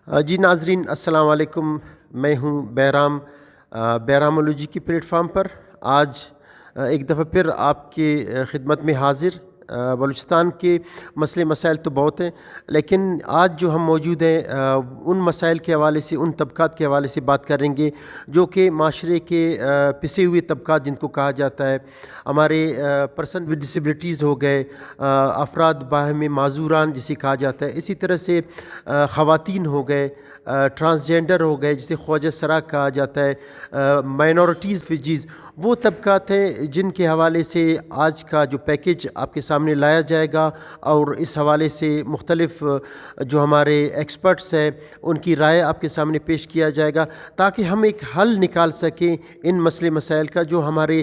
جی ناظرین السلام علیکم. میں ہوں بہرام بہرامولوجی کی پلیٹ فارم پر آج ایک دفعہ پھر آپ کی خدمت میں حاضر. بلوچستان کے مسئلے مسائل تو بہت ہیں، لیکن آج جو ہم موجود ہیں ان مسائل کے حوالے سے، ان طبقات کے حوالے سے بات کریں گے جو کہ معاشرے کے پسے ہوئے طبقات جن کو کہا جاتا ہے. ہمارے پرسن ود ڈسیبلٹیز ہو گئے، افراد باہمی معذوران جسے کہا جاتا ہے، اسی طرح سے خواتین ہو گئے، ٹرانسجینڈر ہو گئے جسے خواجہ سرا کہا جاتا ہے، مائنورٹیز فجیز. وہ طبقات ہیں جن کے حوالے سے آج کا جو پیکیج آپ کے سامنے لایا جائے گا، اور اس حوالے سے مختلف جو ہمارے ایکسپرٹس ہیں ان کی رائے آپ کے سامنے پیش کیا جائے گا، تاکہ ہم ایک حل نکال سکیں ان مسئلے مسائل کا جو ہمارے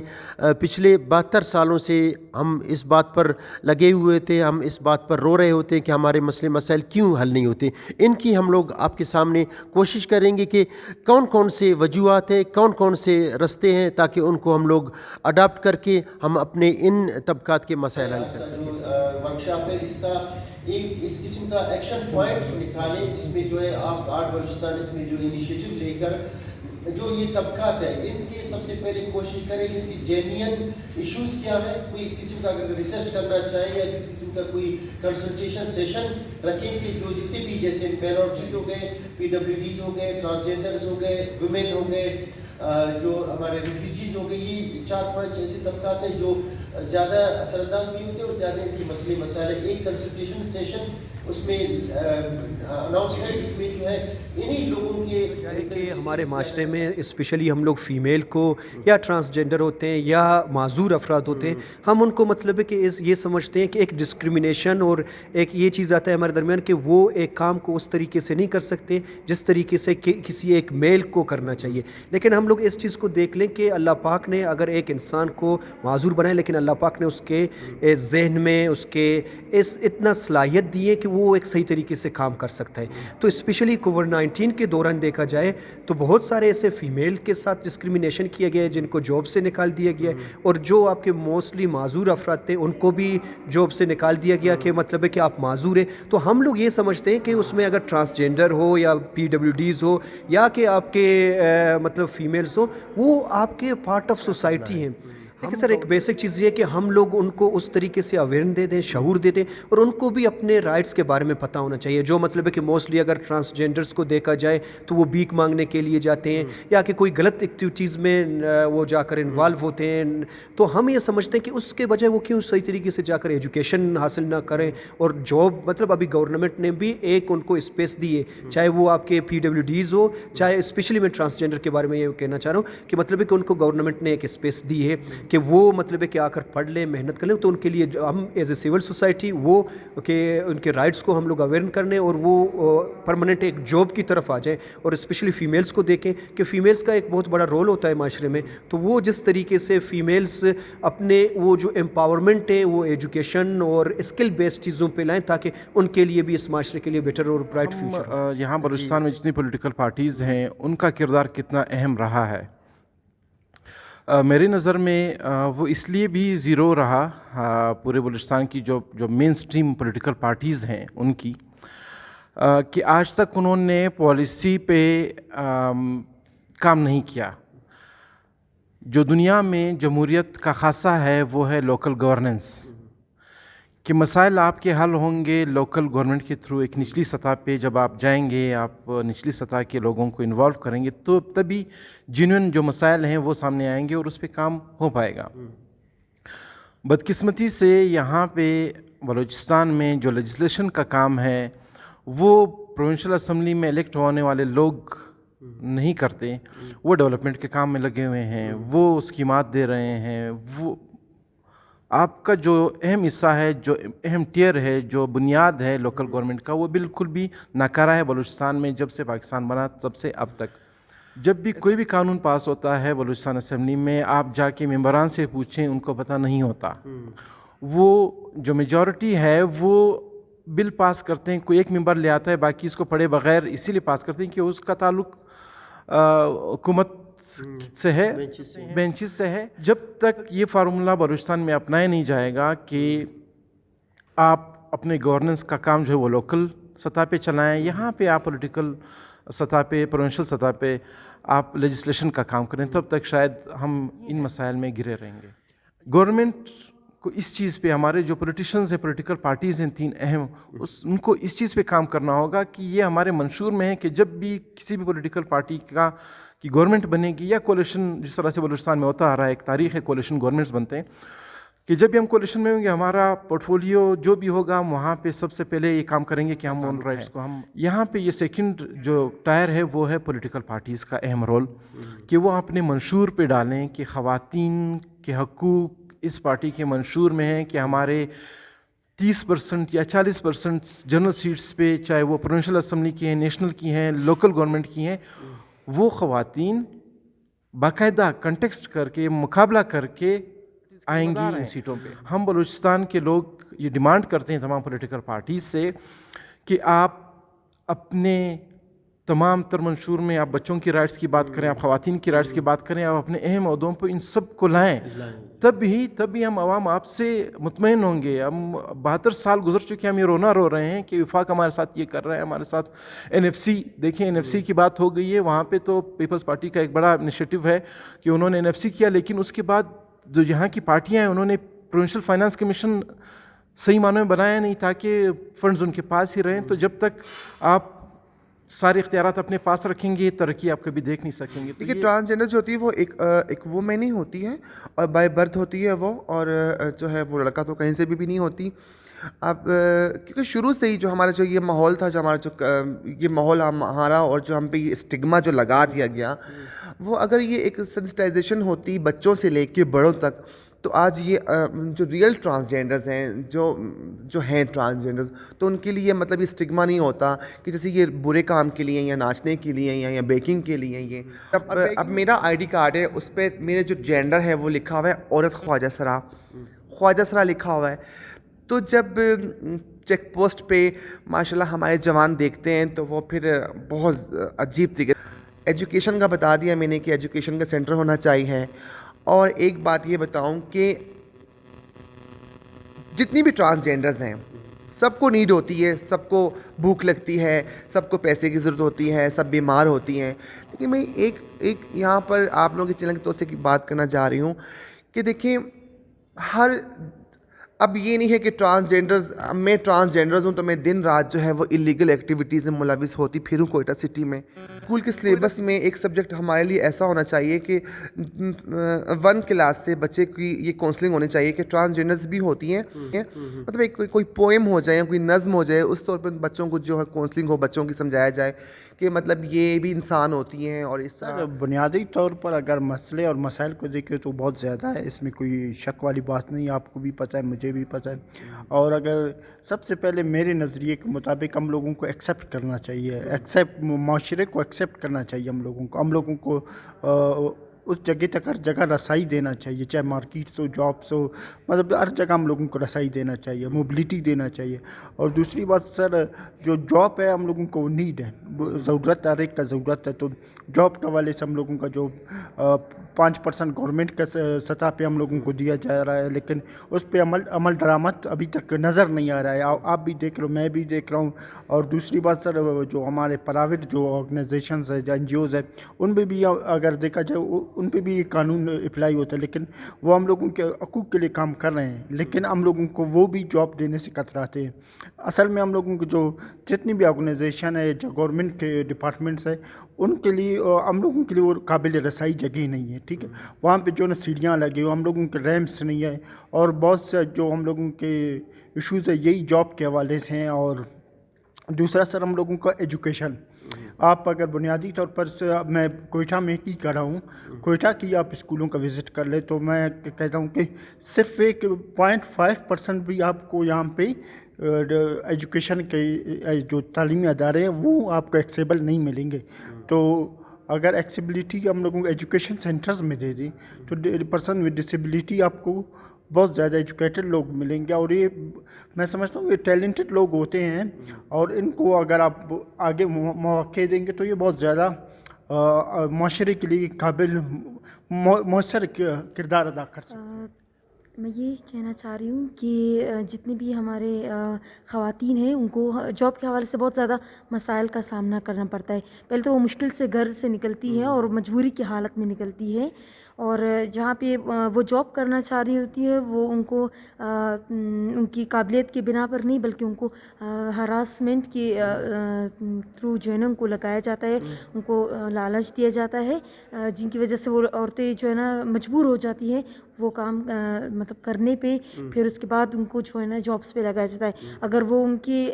پچھلے 72 سالوں سے ہم اس بات پر لگے ہوئے تھے، ہم اس بات پر رو رہے ہوتے ہیں کہ ہمارے مسئلے مسائل کیوں حل نہیں ہوتے. ان کی ہم لوگ آپ کے سامنے کوشش کریں گے کہ کون کون سے وجوہات ہیں، کون کون سے رستے ہیں، تاکہ ان کو ہم لوگ اڈاپٹ کر کے ہم اپنے ان طبقات کے مسائل حل کر سکیں. ورکشاپ ہے اس کا ایک اس قسم کا ایکشن پوائنٹ نکالیں جس میں جو ہے آپ آرٹ بلوچستان اس میں جو انیشیٹو لے کر جو یہ طبقات ہیں ان کی سب سے پہلے کوشش کریں کہ اس کی جینین ایشوز کیا ہے. کوئی اس قسم کا اگر ریسرچ کرنا چاہیں یا کس قسم کا کوئی کنسلٹیشن سیشن رکھیں کہ جو جتنے بھی جیسے مائنورٹیز ہو گئے، پی ڈبلیو ڈیز ہو گئے، ٹرانسجینڈرز ہو گئے، ویمن ہو گئے، جو ہمارے ریفیوجیز ہو گئے، یہ 4-5 ایسے طبقات ہیں جو زیادہ اثر انداز بھی ہوتے ہیں اور زیادہ ان کے مسئلے مسائل. ایک کنسلٹیشن سیشن اس میں اناؤنس ہے جس میں جو ہے انہی لوگوں کے کہ ہمارے معاشرے میں اسپیشلی ہم لوگ فیمیل کو یا ٹرانسجینڈر ہوتے ہیں یا معذور افراد ہوتے ہیں، ہم ان کو مطلب ہے کہ یہ سمجھتے ہیں کہ ایک ڈسکریمنیشن اور ایک یہ چیز آتا ہے ہمارے درمیان کہ وہ ایک کام کو اس طریقے سے نہیں کر سکتے جس طریقے سے کسی ایک میل کو کرنا چاہیے. لیکن ہم لوگ اس چیز کو دیکھ لیں کہ اللہ پاک نے اگر ایک انسان کو معذور بنائے، لیکن اللہ پاک نے اس کے ذہن میں اس کے اتنا صلاحیت دی ہے کہ وہ ایک صحیح طریقے سے کام کر سکتا ہے. تو اسپیشلی کووڈ-19 کے دوران دیکھا جائے تو بہت سارے ایسے فیمیل کے ساتھ ڈسکریمنیشن کیا گیا ہے جن کو جاب سے نکال دیا گیا ہے، اور جو آپ کے موسٹلی معذور افراد تھے ان کو بھی جاب سے نکال دیا گیا کہ مطلب ہے کہ آپ معذور ہیں. تو ہم لوگ یہ سمجھتے ہیں کہ اس میں اگر ٹرانسجینڈر ہو یا پی ڈبلیو ڈیز ہو یا کہ آپ کے مطلب فیمیلز ہو، وہ آپ کے پارٹ آف سوسائٹی ہیں. لیکن سر ایک بیسک چیز یہ ہے کہ ہم لوگ ان کو اس طریقے سے اویئرنس دے دیں، شعور دے دیں، اور ان کو بھی اپنے رائٹس کے بارے میں پتہ ہونا چاہیے. جو مطلب ہے کہ موسٹلی اگر ٹرانسجینڈرز کو دیکھا جائے تو وہ بھیک مانگنے کے لیے جاتے ہیں یا کہ کوئی غلط ایکٹیویٹیز میں وہ جا کر انوالو ہوتے ہیں. تو ہم یہ سمجھتے ہیں کہ اس کے بجائے وہ کیوں صحیح طریقے سے جا کر ایجوکیشن حاصل نہ کریں اور جاب. مطلب ابھی گورنمنٹ نے بھی ایک ان کو اسپیس دی ہے، چاہے وہ آپ کے پی ڈبلیو ڈیز ہو، چاہے اسپیشلی میں ٹرانسجینڈر کے بارے میں یہ کہنا چاہ رہا ہوں کہ مطلب ہے کہ ان کو گورنمنٹ نے ایک اسپیس دی ہے کہ وہ مطلب ہے کہ آ کر پڑھ لیں، محنت کر لیں. تو ان کے لیے ہم ایز اے سول سوسائٹی وہ کہ ان کے رائٹس کو ہم لوگ اویئر کرنے اور وہ پرماننٹ ایک جاب کی طرف آ جائیں. اور اسپیشلی فیمیلز کو دیکھیں کہ فیمیلز کا ایک بہت بڑا رول ہوتا ہے معاشرے میں. تو وہ جس طریقے سے فیمیلز اپنے وہ جو امپاورمنٹ ہے وہ ایجوکیشن اور اسکل بیسڈ چیزوں پہ لائیں تاکہ ان کے لیے بھی اس معاشرے کے لیے بیٹر اور برائٹ فیوچر ہو. یہاں بلوچستان میں جتنی پولیٹیکل پارٹیز ہیں ان کا کردار کتنا اہم رہا ہے؟ میری نظر میں وہ اس لیے بھی زیرو رہا پورے بلوچستان کی جو مین سٹریم پولیٹیکل پارٹیز ہیں ان کی، کہ آج تک انہوں نے پالیسی پہ کام نہیں کیا. جو دنیا میں جمہوریت کا خاصہ ہے وہ ہے لوکل گورننس، کہ مسائل آپ کے حل ہوں گے لوکل گورنمنٹ کے تھرو. ایک نچلی سطح پہ جب آپ جائیں گے، آپ نچلی سطح کے لوگوں کو انوالو کریں گے تو تبھی جنوین جو مسائل ہیں وہ سامنے آئیں گے اور اس پہ کام ہو پائے گا. بدقسمتی سے یہاں پہ بلوچستان میں جو لیجسلیشن کا کام ہے وہ پروونشل اسمبلی میں الیکٹ ہونے والے لوگ نہیں کرتے. وہ ڈیولپمنٹ کے کام میں لگے ہوئے ہیں، وہ اسکیمات دے رہے ہیں. وہ آپ کا جو اہم حصہ ہے، جو اہم ٹیئر ہے، جو بنیاد ہے لوکل گورنمنٹ کا، وہ بالکل بھی ناکارہ ہے بلوچستان میں جب سے پاکستان بنا تب سے اب تک. جب بھی کوئی بھی قانون پاس ہوتا ہے بلوچستان اسمبلی میں، آپ جا کے ممبران سے پوچھیں ان کو پتہ نہیں ہوتا. وہ جو میجورٹی ہے وہ بل پاس کرتے ہیں، کوئی ایک ممبر لے آتا ہے، باقی اس کو پڑھے بغیر اسی لیے پاس کرتے ہیں کہ اس کا تعلق حکومت سے ہے، بینچز سے ہے. جب تک یہ فارمولہ بلوچستان میں اپنایا نہیں جائے گا کہ آپ اپنے گورننس کا کام جو ہے وہ لوکل سطح پہ چلائیں, یہاں پہ آپ پولیٹیکل سطح پہ, پروونشل سطح پہ آپ لیجسلیشن کا کام کریں, تب تک شاید ہم ان مسائل میں گرے رہیں گے. گورنمنٹ کو اس چیز پہ, ہمارے جو پولیٹیشنز ہیں, پولیٹیکل پارٹیز ہیں 3 اہم, ان کو اس چیز پہ کام کرنا ہوگا کہ یہ ہمارے منشور میں ہے کہ جب بھی کسی بھی پولیٹیکل پارٹی کی گورنمنٹ بنے گی یا کولیشن, جس طرح سے بلوچستان میں ہوتا آ رہا ہے, ایک تاریخ ہے کولیشن گورنمنٹس بنتے ہیں, کہ جب بھی ہم کولیشن میں ہوں گے ہمارا پورٹ فولیو جو بھی ہوگا ہم وہاں پہ سب سے پہلے یہ کام کریں گے کہ ہم ان رائٹس کو, ہم یہاں پہ یہ سیکنڈ جو ٹائر ہے وہ ہے پولیٹیکل پارٹیز کا اہم رول, کہ وہ اپنے منشور پہ ڈالیں کہ خواتین کے حقوق اس پارٹی کے منشور میں ہیں کہ ہمارے 30% یا 40% جنرل سیٹس پہ, چاہے وہ پروونشل اسمبلی کی ہیں, نیشنل کی ہیں, لوکل گورنمنٹ کی ہیں, وہ خواتین باقاعدہ کنٹیکسٹ کر کے, مقابلہ کر کے آئیں گی ان سیٹوں پہ. ہم بلوچستان کے لوگ یہ ڈیمانڈ کرتے ہیں تمام پولیٹیکل پارٹیز سے کہ آپ اپنے تمام تر منشور میں آپ بچوں کی رائٹس کی بات کریں, آپ خواتین کی رائٹس کی بات کریں, آپ اپنے اہم عہدوں پہ ان سب کو لائیں, تب ہی ہم عوام آپ سے مطمئن ہوں گے. ہم 72 سال گزر چکے ہیں, ہم یہ رونا رو رہے ہیں کہ وفاق ہمارے ساتھ یہ کر رہا ہے, ہمارے ساتھ NFC, دیکھیں NFC کی بات ہو گئی ہے, وہاں پہ تو پیپلز پارٹی کا ایک بڑا انیشیٹو ہے کہ انہوں نے NFC کیا, لیکن اس کے بعد جو یہاں کی پارٹیاں ہیں انہوں نے پروونشل فائنانس کمیشن صحیح معنوں میں بنایا نہیں تاکہ فنڈز ان کے پاس ہی رہیں. تو جب تک آپ سارے اختیارات اپنے پاس رکھیں گے ترقی آپ کبھی دیکھ نہیں سکیں گے. دیکھیے ٹرانسجینڈر جو ہوتی ہے وہ ایک وومین ہی ہوتی ہے, اور بائی برتھ ہوتی ہے وہ, اور جو ہے وہ لڑکا تو کہیں سے بھی نہیں ہوتی. اب کیونکہ شروع سے ہی جو ہمارا جو یہ ماحول تھا, جو ہمارا جو یہ ماحول ہمارا, اور جو ہم پہ یہ اسٹگما جو لگا دیا گیا, وہ اگر یہ ایک سینسٹائزیشن ہوتی بچوں سے لے کے بڑوں تک, تو آج یہ جو ریئل ٹرانسجینڈرز ہیں, جو ہیں ٹرانسجینڈرز, تو ان کے لیے مطلب یہ اسٹگما نہیں ہوتا کہ جیسے یہ برے کام کے لیے یا ناچنے کے لیے یا بیکنگ کے لیے. یہ اب میرا ID کارڈ ہے, اس پہ میرے جو جینڈر ہے وہ لکھا ہوا ہے عورت خواجہ سرا لکھا ہوا ہے. تو جب چیک پوسٹ پہ ماشاءاللہ ہمارے جوان دیکھتے ہیں تو وہ پھر بہت عجیب طریقے. ایجوکیشن کا بتا دیا میں نے کہ ایجوکیشن کا سینٹر ہونا چاہیے. اور ایک بات یہ بتاؤں کہ جتنی بھی ٹرانسجینڈرز ہیں سب کو نیڈ ہوتی ہے, سب کو بھوک لگتی ہے, سب کو پیسے کی ضرورت ہوتی ہے, سب بیمار ہوتی ہیں. لیکن میں ایک یہاں پر آپ لوگوں کے چینل کے توسے کی بات کرنا چاہ رہی ہوں کہ دیکھیں, اب یہ نہیں ہے کہ میں ٹرانسجینڈرز ہوں تو میں دن رات جو ہے وہ اللیگل ایکٹیویٹیز میں ملوث ہوتی پھروں کوئٹہ سٹی میں. اسکول کے سلیبس میں ایک سبجیکٹ ہمارے لیے ایسا ہونا چاہیے کہ 1 کلاس سے بچے کی یہ کاؤنسلنگ ہونی چاہیے کہ ٹرانسجینڈرز بھی ہوتی ہیں, مطلب کوئی پوئم ہو جائے, کوئی نظم ہو جائے, اس طور پہ بچوں کو جو ہے کاؤنسلنگ ہو, بچوں کی سمجھایا جائے کہ مطلب یہ بھی انسان ہوتی ہیں. اور اس طرح بنیادی طور پر اگر مسئلے اور مسائل کو دیکھیں تو بہت زیادہ ہے, اس میں کوئی شک والی بات نہیں, آپ کو بھی پتہ ہے, مجھے بھی پتہ ہے. اور اگر سب سے پہلے میرے نظریے کے مطابق ہم لوگوں کو ایکسیپٹ کرنا چاہیے, معاشرے کو ایکسیپٹ کرنا چاہیے ہم لوگوں کو اس جگہ تک ہر جگہ رسائی دینا چاہیے, چاہے مارکیٹس ہو, جابس ہو, مطلب ہر جگہ ہم لوگوں کو رسائی دینا چاہیے, موبلٹی دینا چاہیے. اور دوسری بات سر, جو جاب ہے ہم لوگوں کو نیڈ ہے, ضرورت ہر ایک کا ضرورت ہے. تو جاب کے حوالے سے ہم لوگوں کا جو 5% گورنمنٹ کا سطح پہ ہم لوگوں کو دیا جا رہا ہے, لیکن اس پہ عمل درآمد ابھی تک نظر نہیں آ رہا ہے. آپ بھی دیکھ رہے ہو, میں بھی دیکھ رہا ہوں. اور دوسری بات سر, جو ہمارے پرائیویٹ جو آرگنائزیشنز ہیں, جو NGOز ہیں, ان پہ بھی اگر دیکھا جائے ان پہ بھی یہ قانون اپلائی ہوتا ہے, لیکن وہ ہم لوگوں کے حقوق کے لیے کام کر رہے ہیں, لیکن ہم لوگوں کو وہ بھی جاب دینے سے کتراتے ہیں. اصل میں ہم لوگوں کو جو جتنی بھی آرگنائزیشن ہے, جو گورنمنٹ کے ڈپارٹمنٹس ہیں, ان کے لیے ہم لوگوں کے لیے وہ قابل رسائی جگہ نہیں ہے. ٹھیک ہے, وہاں پہ جو نا سیڑھیاں لگی ہو, ہم لوگوں کے ریمپس نہیں ہے, اور بہت سے جو ہم لوگوں کے ایشوز ہے یہی جاب کے حوالے سے ہیں. اور دوسرا سر, ہم لوگوں کا ایجوکیشن, آپ اگر بنیادی طور پر سے, میں کوئٹہ میں ہی کر رہا ہوں, کوئٹہ کی آپ اسکولوں کا وزٹ کر لیں تو میں کہتا ہوں کہ صرف 0.5% بھی آپ کو یہاں پہ ایجوکیشن کے جو تعلیمی ادارے ہیں وہ آپ کو ایکسیبل نہیں ملیں گے. تو اگر ایکسیبلٹی ہم لوگوں کو ایجوکیشن سینٹرز میں دے دیں تو پرسن ود ڈسیبلٹی آپ کو بہت زیادہ ایجوکیٹڈ لوگ ملیں گے. اور یہ میں سمجھتا ہوں یہ ٹیلنٹڈ لوگ ہوتے ہیں, اور ان کو اگر آپ آگے مواقع دیں گے تو یہ بہت زیادہ معاشرے کے لیے قابل مؤثر کردار ادا کر سکتے ہیں. میں یہ کہنا چاہ رہی ہوں کہ جتنے بھی ہمارے خواتین ہیں ان کو جاب کے حوالے سے بہت زیادہ مسائل کا سامنا کرنا پڑتا ہے. پہلے تو وہ مشکل سے گھر سے نکلتی ہے اور مجبوری کی حالت میں نکلتی ہے, اور جہاں پہ وہ جاب کرنا چاہ رہی ہوتی ہے وہ ان کو ان کی قابلیت کے بنا پر نہیں بلکہ ان کو ہراسمنٹ کے تھرو جو ہے نا ان کو لگایا جاتا ہے, ان کو لالچ دیا جاتا ہے, جن کی وجہ سے وہ عورتیں جو ہے نا مجبور ہو جاتی ہیں وہ کام مطلب کرنے پہ. پھر اس کے بعد ان کو جو ہے نا جابس پہ لگایا جاتا ہے. اگر وہ ان کے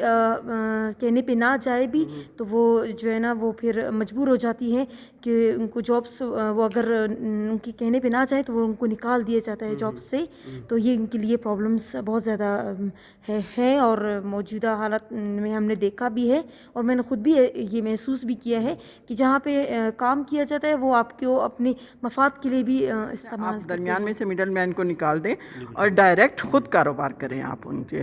کہنے پہ نہ جائے بھی تو وہ جو ہے نا وہ پھر مجبور ہو جاتی ہیں کہ ان کو جابس وہ اگر ان کے کہنے پہ نہ جائیں تو وہ ان کو نکال دیا جاتا ہے جابس سے. تو یہ ان کے لیے پرابلمس بہت زیادہ ہیں اور موجودہ حالت میں ہم نے دیکھا بھی ہے, اور میں نے خود بھی یہ محسوس بھی کیا ہے کہ جہاں پہ کام کیا جاتا ہے وہ آپ کو اپنے مفاد کے لیے بھی استعمال آپ درمیان میں سے مڈل مین کو نکال دیں اور ڈائریکٹ خود کاروبار کریں آپ ان کے.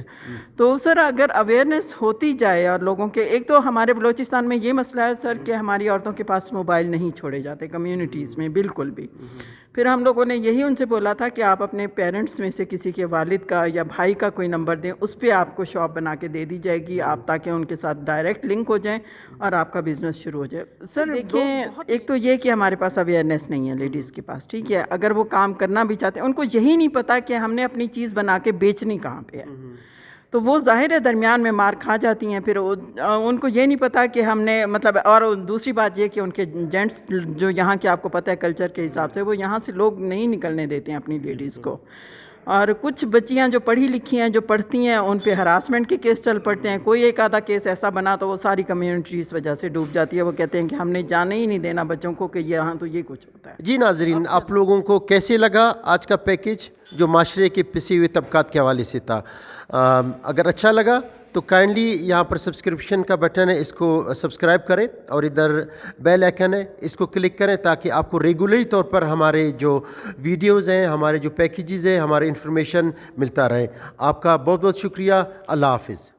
تو سر اگر اویئرنیس ہوتی جائے اور لوگوں کے, ایک تو ہمارے بلوچستان میں یہ مسئلہ ہے سر کہ ہماری عورتوں کے پاس موبائل نہیں چھوڑے جاتے کمیونٹیز میں بالکل بھی. پھر ہم لوگوں نے یہی ان سے بولا تھا کہ آپ اپنے پیرنٹس میں سے کسی کے والد کا یا بھائی کا کوئی نمبر دیں, اس پہ آپ کو شاپ بنا کے دے دی جائے گی آپ, تاکہ ان کے ساتھ ڈائریکٹ لنک ہو جائیں اور آپ کا بزنس شروع ہو جائے. سر دیکھیں, ایک تو یہ کہ ہمارے پاس اویئرنیس نہیں ہے لیڈیز کے پاس, ٹھیک ہے, اگر وہ کام کرنا بھی چاہتے ہیں ان کو یہی نہیں پتا کہ ہم نے اپنی چیز بنا کے بیچنی کہاں پہ ہے. تو وہ ظاہر ہے درمیان میں مار کھا جاتی ہیں. پھر ان کو یہ نہیں پتا کہ ہم نے مطلب, اور دوسری بات یہ کہ ان کے جینٹس جو یہاں کے آپ کو پتہ ہے کلچر کے حساب سے وہ یہاں سے لوگ نہیں نکلنے دیتے ہیں اپنی لیڈیز کو. اور کچھ بچیاں جو پڑھی لکھی ہیں جو پڑھتی ہیں ان پہ ہراسمنٹ کے کیس چل پڑتے ہیں. کوئی ایک آدھا کیس ایسا بنا تو وہ ساری کمیونٹی اس وجہ سے ڈوب جاتی ہے. وہ کہتے ہیں کہ ہم نے جانے ہی نہیں دینا بچوں کو کہ یہاں تو یہ کچھ ہوتا ہے. جی ناظرین, آپ لوگوں کو کیسے لگا آج کا پیکیج جو معاشرے کے پسے ہوئے طبقات کے حوالے سے تھا؟ اگر اچھا لگا تو کائنڈلی یہاں پر سبسکرپشن کا بٹن ہے, اس کو سبسکرائب کریں, اور ادھر بیل آئیکن ہے اس کو کلک کریں تاکہ آپ کو ریگولری طور پر ہمارے جو ویڈیوز ہیں, ہمارے جو پیکیجز ہیں, ہمارے انفارمیشن ملتا رہے. آپ کا بہت بہت شکریہ. اللہ حافظ.